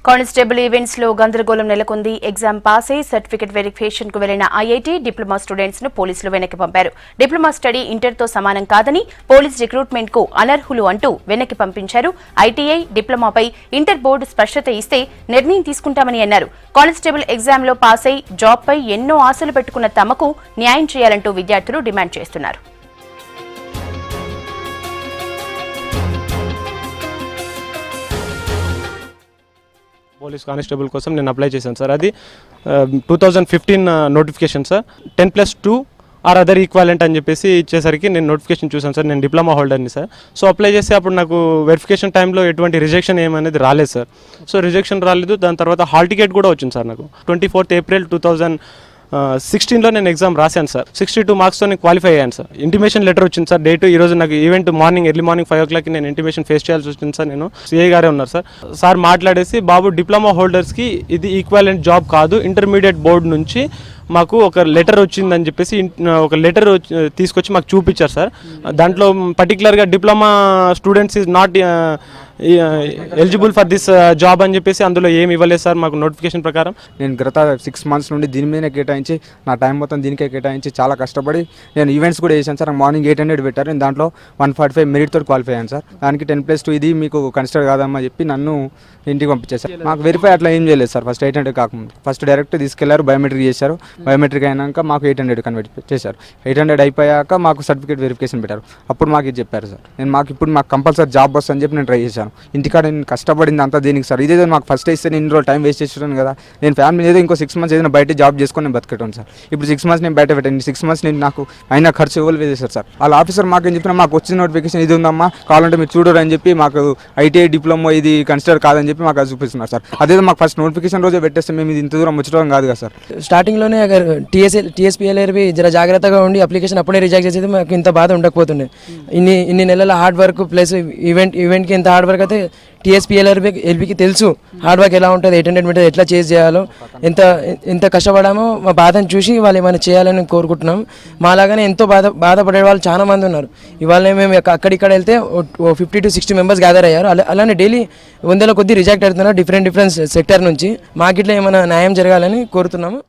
Constable events లో గందరగోళం నెలకొంది. ఎగ్జామ్ పాస్ అయి సర్టిఫికెట్ వెరిఫికేషన్ కు వెళ్లిన ఐఐటీ డిప్లొమా స్టూడెంట్స్ ను పోలీసులు వెనక్కి పంపారు. డిప్లొమా స్టడీ ఇంటర్ తో సమానం కాదని, పోలీస్ రిక్రూట్మెంట్ కు అనర్హులు అంటూ వెనక్కి పంపించారు. ఐటీఐ డిప్లొమాపై ఇంటర్ బోర్డు స్పష్టత ఇస్తే నిర్ణయం తీసుకుంటామని అన్నారు. కానిస్టేబుల్ ఎగ్జామ్ లో పాస్ అయి జాబ్ పై ఎన్నో ఆశలు పెట్టుకున్న తమకు న్యాయం చేయాలంటూ విద్యార్థులు డిమాండ్ చేస్తున్నారు. పోలీస్ కానిస్టేబుల్ కోసం నేను అప్లై చేశాను సార్. అది 2015 notification sir. 10+2 or other equivalent అని చెప్పేసి ఇచ్చేసరికి నేను నోటిఫికేషన్ చూసాను సార్. నేను డిప్లొమా హోల్డర్ని సార్. సో అప్లై చేస్తే అప్పుడు నాకు వెరిఫికేషన్ టైంలో ఎటువంటి రిజెక్షన్ ఏమనేది రాలేదు సార్. సో రిజెక్షన్ రాలేదు. దాని తర్వాత హాల్ టికెట్ కూడా వచ్చింది సార్ నాకు. 24th April 2016లో నేను ఎగ్జామ్ రాశాను సార్. 62 మార్క్స్తో నేను క్వాలిఫై అయ్యాను సార్. ఇంటిమేషన్ లెటర్ వచ్చింది సార్. డేటు ఈరోజు నాకు ఈవెంట్ ఎర్లీ మార్నింగ్ 5 o'clock నేను ఇంటిమేషన్ ఫేస్ చేయాల్సి వచ్చింది సార్. నేను సిఐ గారే ఉన్నారు సార్. సార్ మాట్లాడేసి, బాబు డిప్లొమా హోల్డర్స్కి ఇది ఈక్వాలెంట్ జాబ్ కాదు, ఇంటర్మీడియట్ బోర్డు నుంచి మాకు ఒక లెటర్ వచ్చిందని చెప్పేసి ఒక లెటర్ తీసుకొచ్చి మాకు చూపించారు సార్. దాంట్లో పర్టికులర్గా diploma students is not eligible for this job అని చెప్పేసి అందులో ఏమి ఇవ్వలేదు సార్ మాకు నోటిఫికేషన్ ప్రకారం. నేను గత 6 months నుండి దీని మీదనే కేటాయించి, నా టైం మొత్తం దీనికే కేటాయించి చాలా కష్టపడి నేను ఈవెంట్స్ కూడా చేశాను సార్. మార్నింగ్ 800 పెట్టారు. నేను దాంట్లో 145 మెరిట్ తోటి క్వాలిఫై అయ్యాను సార్. దానికి 10+2 ఇది మీకు కన్సిడర్ కాదమ్మా చెప్పి నన్ను ఇంటికి పంపించేశారు. మాకు వెరిఫై అట్లా ఏం చేయలేదు సార్. ఫస్ట్ 800 కాకముందు ఫస్ట్ డైరెక్ట్ తీసుకెళ్లారు, బయోమెట్రిక్ చేశారు. బయోమెట్రిక్ అయినాక మాకు 800 కన్వర్ట్ చేశారు. 800 అయిపోయాక మాకు సర్టిఫికేట్ వెరిఫికేషన్ పెట్టారు. అప్పుడు మాకు ఇది చెప్పారు సార్. ఇప్పుడు మాకు కంపల్సరీ జాబ్ వస్తుందని చెప్పి నేను ట్రై చేశాను. ఇంటికాడ నేను కష్టపడింది అంతా దీనికి సార్. ఇదేదో మాకు ఫస్ట్ ఇస్తే నేను ఇన్ని రోజులు టైం వేస్ట్ చేసాను కదా. నేను ఫ్యామిలీ ఏదో ఇంకో 6 months ఏదైనా బయట జాబ్ చేసుకొని నేను బతకటాను సార్. ఇప్పుడు 6 months నేను బయట పెట్టాను. 6 months నేను నాకు అయినా ఖర్చు ఇవ్వాలి వేసేసారు సార్. వాళ్ళ ఆఫీసర్ మాకు ఏం చెప్పినా, మాకు వచ్చిన నోటిఫికేషన్ ఇది ఉందమ్మా, కావాలంటే మీరు చూడరు అని చెప్పి మాకు ఐటీఐ డిప్లొమా ఇది కన్సిడర్ కాదని చెప్పి మాకు అది చూపిస్తున్నారు సార్. అదేదో మాకు ఫస్ట్ నోటిఫికేషన్ రోజే పెట్టేస్తే మేము ఇది ఇంత దూరం వచ్చడం కాదు కదా సార్. స్టార్టింగ్లోనే టీఎస్పీఎల్ఆర్వి జర జాగ్రత్తగా ఉండి అప్లికేషన్ అప్పుడే రిజెక్ట్ చేసేది మాకు ఇంత బాధ ఉండకపోతుండే. ఇన్ని నెలల హార్డ్ వర్క్ ప్లస్ ఈవెంట్కి ఇంత హార్డ్ వర్క్ అయితే ఎల్బీకి తెలుసు. హార్డ్ వర్క్ ఎలా ఉంటుంది, 800 meters ఎట్లా చేసి చేయాలో, ఎంత కష్టపడామో మా బాధను చూసి వాళ్ళు ఏమైనా చేయాలని కోరుకుంటున్నాం. మాలాగానే ఎంతో బాధపడే వాళ్ళు చాలా మంది ఉన్నారు. ఇవాళ మేము అక్కడిక్కడ వెళ్తే 50 to 60 members గ్యాదర్ అయ్యారు. అలానే డైలీ 100 కొద్ది రిజెక్ట్ అవుతున్నారు డిఫరెంట్ సెక్టర్ నుంచి. మాకు ఇట్లా ఏమైనా న్యాయం జరగాలని కోరుతున్నాము.